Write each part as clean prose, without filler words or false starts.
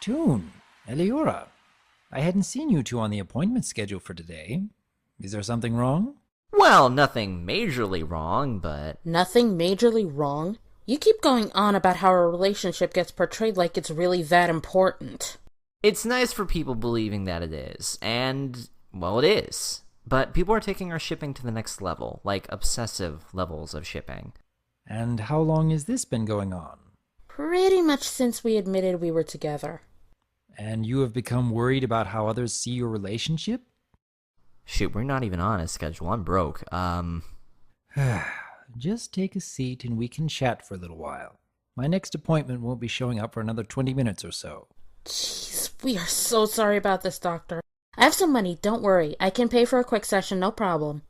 Toon, Eliora. I hadn't seen you two on the appointment schedule for today. Is there something wrong? Well, nothing majorly wrong, but... Nothing majorly wrong? You keep going on about how our relationship gets portrayed like it's really that important. It's nice for people believing that it is, and, well, it is. But people are taking our shipping to the next level, like obsessive levels of shipping. And how long has this been going on? Pretty much since we admitted we were together. And you have become worried about how others see your relationship? Shoot, we're not even on a schedule. I'm broke. Just take a seat and we can chat for a little while. My next appointment won't be showing up for another 20 minutes or so. Jeez, we are so sorry about this, Doctor. I have some money, don't worry. I can pay for a quick session, no problem.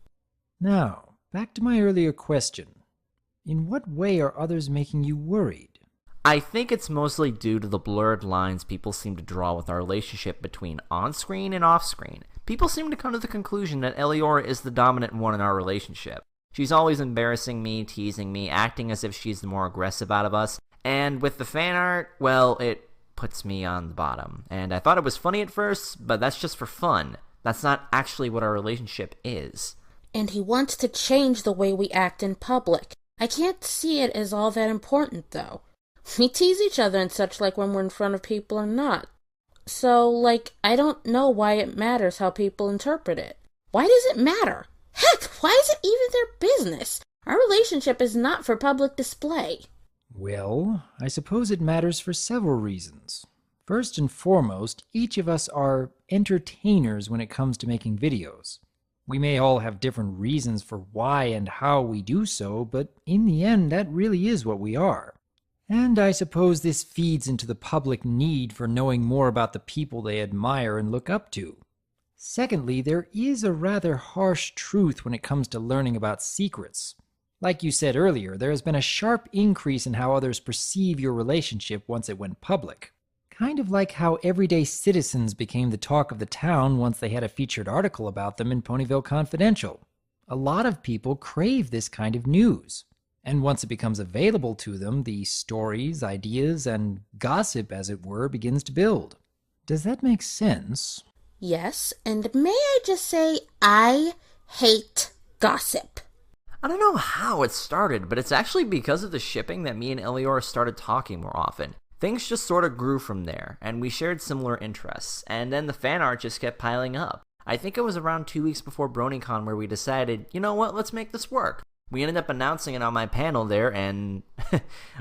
Now, back to my earlier question. In what way are others making you worried? I think it's mostly due to the blurred lines people seem to draw with our relationship between on-screen and off-screen. People seem to come to the conclusion that Eliora is the dominant one in our relationship. She's always embarrassing me, teasing me, acting as if she's the more aggressive out of us. And with the fan art, well, it puts me on the bottom. And I thought it was funny at first, but that's just for fun. That's not actually what our relationship is. And he wants to change the way we act in public. I can't see it as all that important, though. We tease each other and such like when we're in front of people or not. So, I don't know why it matters how people interpret it. Why does it matter? Heck, why is it even their business? Our relationship is not for public display. Well, I suppose it matters for several reasons. First and foremost, each of us are entertainers when it comes to making videos. We may all have different reasons for why and how we do so, but in the end, that really is what we are. And I suppose this feeds into the public need for knowing more about the people they admire and look up to. Secondly, there is a rather harsh truth when it comes to learning about secrets. Like you said earlier, there has been a sharp increase in how others perceive your relationship once it went public. Kind of like how everyday citizens became the talk of the town once they had a featured article about them in Ponyville Confidential. A lot of people crave this kind of news. And once it becomes available to them, the stories, ideas, and gossip, as it were, begins to build. Does that make sense? Yes, and may I just say, I hate gossip. I don't know how it started, but it's actually because of the shipping that me and Eliora started talking more often. Things just sort of grew from there, and we shared similar interests, and then the fan art just kept piling up. I think it was around 2 weeks before BronyCon where we decided, you know what, let's make this work. We ended up announcing it on my panel there, and,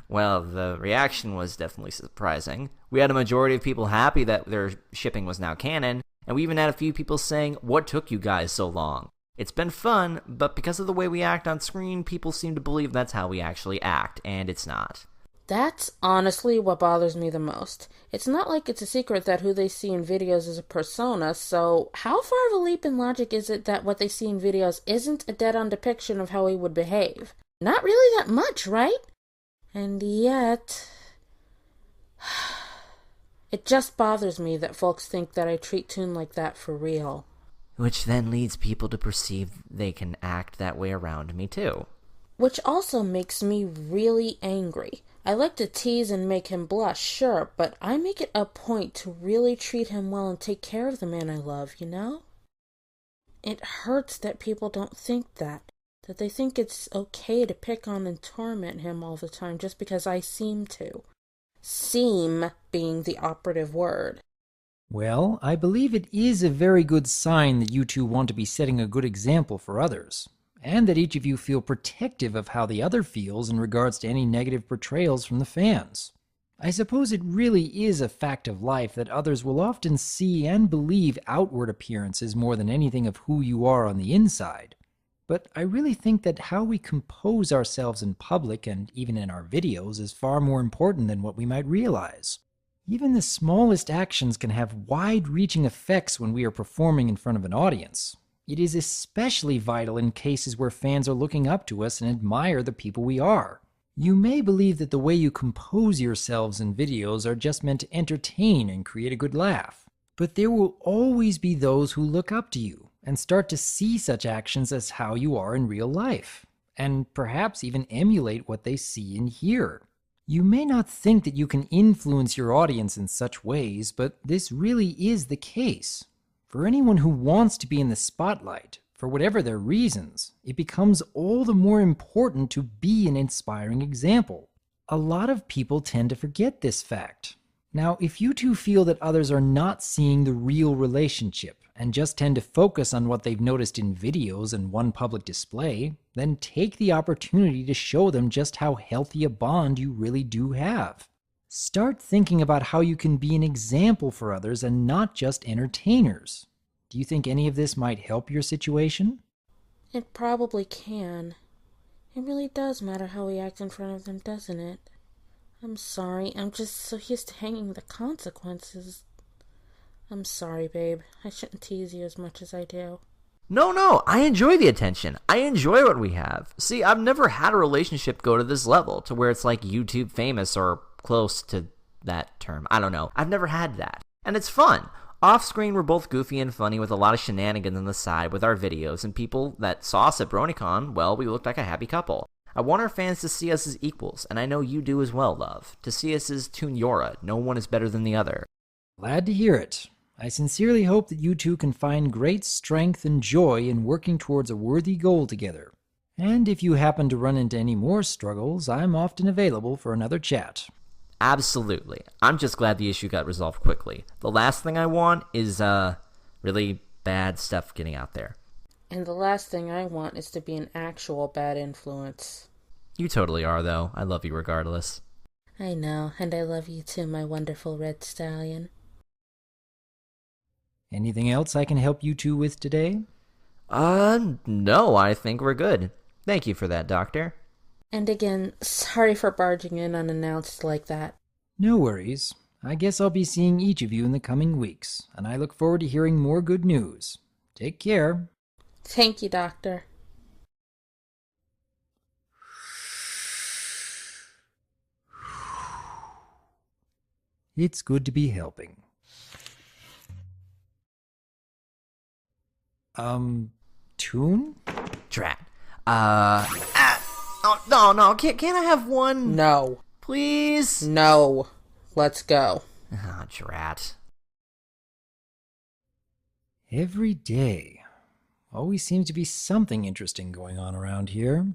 well, the reaction was definitely surprising. We had a majority of people happy that their shipping was now canon, and we even had a few people saying, "What took you guys so long?" It's been fun, but because of the way we act on screen, people seem to believe that's how we actually act, and it's not. That's honestly what bothers me the most. It's not like it's a secret that who they see in videos is a persona, so how far of a leap in logic is it that what they see in videos isn't a dead-on depiction of how he would behave? Not really that much, right? And yet... It just bothers me that folks think that I treat Toon like that for real. Which then leads people to perceive they can act that way around me too. Which also makes me really angry. I like to tease and make him blush, sure, but I make it a point to really treat him well and take care of the man I love, you know? It hurts that people don't think that they think it's okay to pick on and torment him all the time just because I seem to. Seem being the operative word. Well, I believe it is a very good sign that you two want to be setting a good example for others. And that each of you feel protective of how the other feels in regards to any negative portrayals from the fans. I suppose it really is a fact of life that others will often see and believe outward appearances more than anything of who you are on the inside. But I really think that how we compose ourselves in public and even in our videos is far more important than what we might realize. Even the smallest actions can have wide-reaching effects when we are performing in front of an audience. It is especially vital in cases where fans are looking up to us and admire the people we are. You may believe that the way you compose yourselves in videos are just meant to entertain and create a good laugh. But there will always be those who look up to you and start to see such actions as how you are in real life, and perhaps even emulate what they see and hear. You may not think that you can influence your audience in such ways, but this really is the case. For anyone who wants to be in the spotlight, for whatever their reasons, it becomes all the more important to be an inspiring example. A lot of people tend to forget this fact. Now, if you two feel that others are not seeing the real relationship and just tend to focus on what they've noticed in videos and one public display, then take the opportunity to show them just how healthy a bond you really do have. Start thinking about how you can be an example for others and not just entertainers. Do you think any of this might help your situation? It probably can. It really does matter how we act in front of them, doesn't it? I'm sorry, I'm just so used to hanging the consequences. I'm sorry, babe. I shouldn't tease you as much as I do. No, I enjoy the attention. I enjoy what we have. See, I've never had a relationship go to this level, to where it's like YouTube famous or close to that term. I don't know. I've never had that. And it's fun. Off-screen, we're both goofy and funny with a lot of shenanigans on the side with our videos, and people that saw us at BronyCon, well, we looked like a happy couple. I want our fans to see us as equals, and I know you do as well, love. To see us as ToonYora. No one is better than the other. Glad to hear it. I sincerely hope that you two can find great strength and joy in working towards a worthy goal together. And if you happen to run into any more struggles, I'm often available for another chat. Absolutely. I'm just glad the issue got resolved quickly. The last thing I want is, really bad stuff getting out there. And the last thing I want is to be an actual bad influence. You totally are, though. I love you regardless. I know, and I love you too, my wonderful red stallion. Anything else I can help you two with today? No, I think we're good. Thank you for that, Doctor. And again, sorry for barging in unannounced like that. No worries. I guess I'll be seeing each of you in the coming weeks, and I look forward to hearing more good news. Take care. Thank you, Doctor. It's good to be helping. Toon? Drat. Oh, no, can't I have one? No. Please? No. Let's go. Ah, drat. Every day. Always seems to be something interesting going on around here.